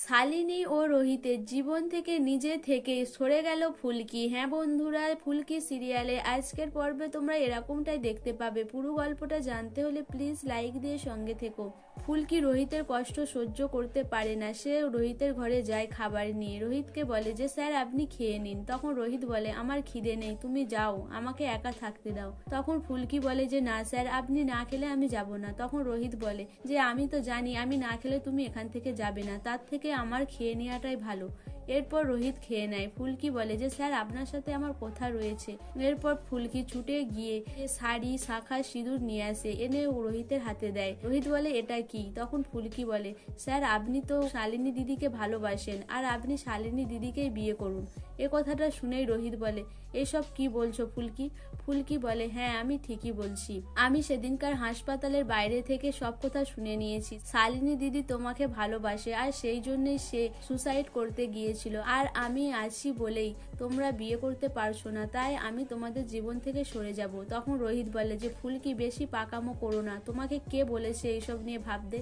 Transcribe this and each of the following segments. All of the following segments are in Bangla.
শালিনী ও রোহিতের জীবন থেকে নিজে থেকে সরে গেল ফুলকি। হ্যাঁ বন্ধুরা, ফুলকি সিরিয়ালে আজকের পর্বে তোমরা এরকমটাই দেখতে পাবে। পুরো গল্পটা জানতে হলে প্লিজ লাইক দিয়ে সঙ্গে থেকো। ফুলকি রোহিতের কষ্ট সহ্য করতে পারে না, সে রোহিতের ঘরে যায় খাবার নিয়ে। রোহিতকে বলে যে স্যার আপনি খেয়ে নিন। তখন রোহিত বলে আমার খিদে নেই, তুমি যাও, আমাকে একা থাকতে দাও। তখন ফুলকি বলে যে না স্যার, আপনি না খেলে আমি যাব না। তখন রোহিত বলে যে আমি তো জানি আমি না খেলে তুমি এখান থেকে যাবে না, তার থেকে আমার খেয়ে নেওয়াটাই ভালো। এরপর রোহিত খেয়ে নেয়। ফুলকি বলে যে স্যার আপনার সাথে আমার কথা রয়েছে। এরপর ফুলকি ছুটে গিয়ে শাড়ি, শাখা, সিঁদুর নিয়ে আসে, এনে রোহিতের হাতে দেয়। রোহিত বলে এটা কি? তখন ফুলকি বলে স্যার আপনি তো শালিনী দিদিকে ভালোবাসেন, আর আপনি শালিনী দিদিকেই বিয়ে করুন। এ কথাটা শুনেই রোহিত বলে এসব কি বলছো ফুলকি? ফুলকি বলে হ্যাঁ আমি ঠিকই বলছি, আমি সেদিনকার হাসপাতালের বাইরে থেকে সব কথা শুনে নিয়েছি। শালিনী দিদি তোমাকে ভালোবাসে, আর সেই জন্যই সে সুসাইড করতে গিয়েছিল, আর আমি আছি বলেই তোমরা বিয়ে করতে পারছো না, তাই আমি তোমাদের জীবন থেকে সরে যাব। তখন রোহিত বলে যে ফুলকি বেশি পাকামো করো না, তোমাকে কে বলেছে এইসব নিয়ে ভাবতে?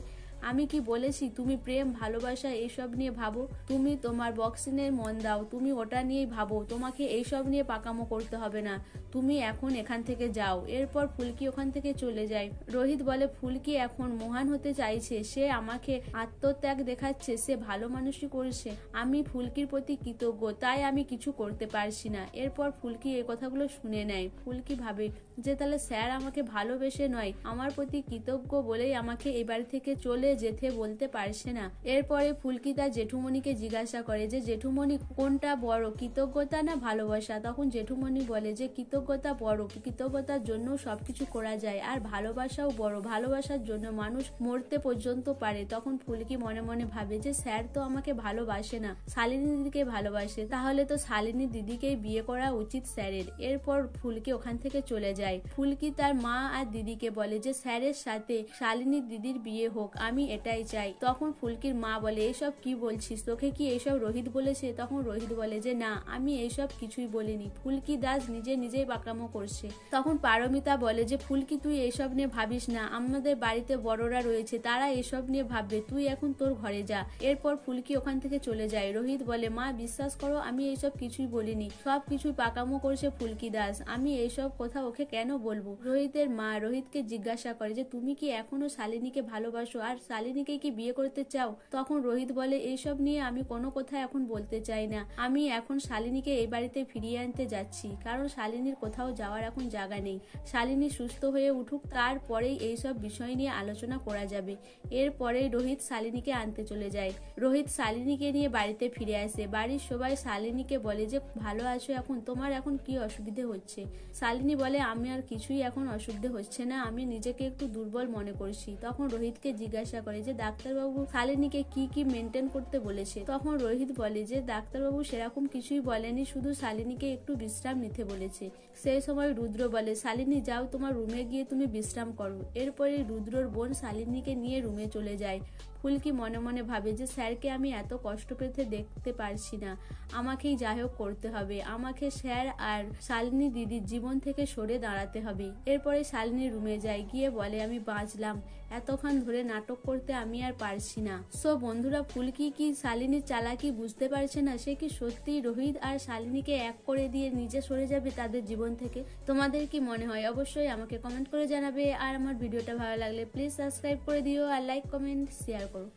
আমি কি বলেছি তুমি প্রেম ভালোবাসা এইসব নিয়ে ভাবো? তুমি তোমার বক্সিংয়ে মন দাও, তুমি ওটা নিয়েই ভাবো, তোমাকে এইসব নিয়ে পাকামো করতে হবে না, তুমি এখন এখান থেকে যাও। এরপর ফুলকি ওখান থেকে চলে যায়। রোহিত বলে ফুলকি এখন মহান হতে চাইছে, সে আমাকে আত্মত্যাগ দেখাচ্ছে, সে ভালো মানুষই করছে, আমি ফুলকির প্রতি কৃতজ্ঞ, তাই আমি কিছু করতে পারছি না। এরপর ফুলকি এই কথাগুলো শুনে নেয়। ফুলকি ভাবে যে তাহলে স্যার আমাকে ভালোবেসে নয়, আমার প্রতি কৃতজ্ঞ বলেই আমাকে এই বাড়ি থেকে চলে যেতে বলতে পারছে না। এরপরে ফুলকি তার জেঠুমণিকে জিজ্ঞাসা করে যে জেঠুমণি কোনটা বড়, কৃতজ্ঞতা না ভালোবাসা? তখন জেঠুমণি বলে যে কৃতজ্ঞতা বড়, কৃতজ্ঞতার জন্য সবকিছু করা যায়, আর ভালোবাসাও বড়, ভালোবাসার জন্য মানুষ মরতে পর্যন্ত পারে। তখন ফুলকি মনে মনে ভাবে যে স্যার তো আমাকে ভালোবাসে না, শালিনী দিদিকে ভালোবাসে, তাহলে তো শালিনী দিদিকেই বিয়ে করা উচিত স্যারের। এরপর ফুলকি ওখান থেকে চলে যায়। ফুলকি তার মা আর দিদিকে বলে যে স্যারের সাথে শালিনী দিদির বিয়ে হোক, আমি এটাই চাই। তখন ফুলকির মা বলে এসব কি বলছিস, তোকে কি এইসব রোহিত বলেছে? তখন রোহিত বলে যে না, আমি এইসব কিছুই বলিনি, ফুলকি দাস নিজেই পাকামো করছে। তখন পারমিতা বলে যে ফুলকি তুই এইসব নিয়ে ভাবিস না, আমাদের বাড়িতে বড়রা রয়েছে, তারা এসব নিয়ে ভাববে, তুই এখন তোর ঘরে যা। এরপর ফুলকি ওখান থেকে চলে যায়। রোহিত বলে মা বিশ্বাস করো, আমি এইসব কিছুই বলিনি, সব কিছুই পাকামো করছে ফুলকি দাস, আমি এইসব কথা ওকে কেন বলবো? রোহিতের মা রোহিতকে জিজ্ঞাসা করে যে তুমি কি এখনো শালিনীকে ভালোবাসো, আর শালিনীকে কি বিয়ে করতে চাও? তখন রোহিত বলে এইসব নিয়ে আমি কোনো কথা এখন বলতে চাই না, আমি এখন শালিনীকে এই বাড়িতে ফিরিয়ে আনতে যাচ্ছি, কারণ শালিনীর কোথাও যাওয়ার এখন জায়গা নেই। শালিনী সুস্থ হয়ে উঠুক, তারপরেই এইসব বিষয় নিয়ে আলোচনা করা যাবে। এরপরেই রোহিত শালিনীকে আনতে চলে যায়। রোহিত শালিনীকে নিয়ে বাড়িতে ফিরে আসে। বাড়ির সবাই শালিনীকে বলে যে ভালো আছো এখন, তোমার এখন কি অসুবিধে হচ্ছে? শালিনী বলে আমি আর কিছুই এখন অসুবিধে হচ্ছে না, আমি নিজেকে একটু দুর্বল মনে করছি। তখন রোহিতকে জিজ্ঞাসা করে যে ডাক্তারবাবু শালিনীকে কি মেনটেন করতে বলেছে? তখন রোহিত বলে যে ডাক্তারবাবু সেরকম কিছুই বলেনি, শুধু শালিনীকে একটু বিশ্রাম নিতে বলেছে। সেই সময় রুদ্র বলে শালিনী যাও, তোমার রুমে গিয়ে তুমি বিশ্রাম করো। এরপরে রুদ্রর বোন শালিনীকে নিয়ে রুমে চলে যায়। ফুলকি মনে মনে ভাবে যে স্যারকে আমি এত কষ্ট পেতে দেখতে পারছি না, আমাকেই যাই হোক করতে হবে, আমাকে স্যার আর শালিনী দিদির জীবন থেকে সরে দাঁড়াতে হবে। এরপরে শালিনী রুমে যায়, গিয়ে বলে আমি বাঁচলাম, এতক্ষণ ধরে নাটক করতে আমি আর পারছি না। সো বন্ধুরা, ফুলকি কি শালিনীর চালাকি বুঝতে পারছে না? সে কি সত্যি রোহিত আর শালিনীকে এক করে দিয়ে নিজে সরে যাবে তাদের জীবন থেকে? তোমাদের কি মনে হয় অবশ্যই আমাকে কমেন্ট করে জানাবে। আর আমার ভিডিওটা ভালো লাগলে প্লিজ সাবস্ক্রাইব করে দিও, আর লাইক কমেন্ট শেয়ার করো।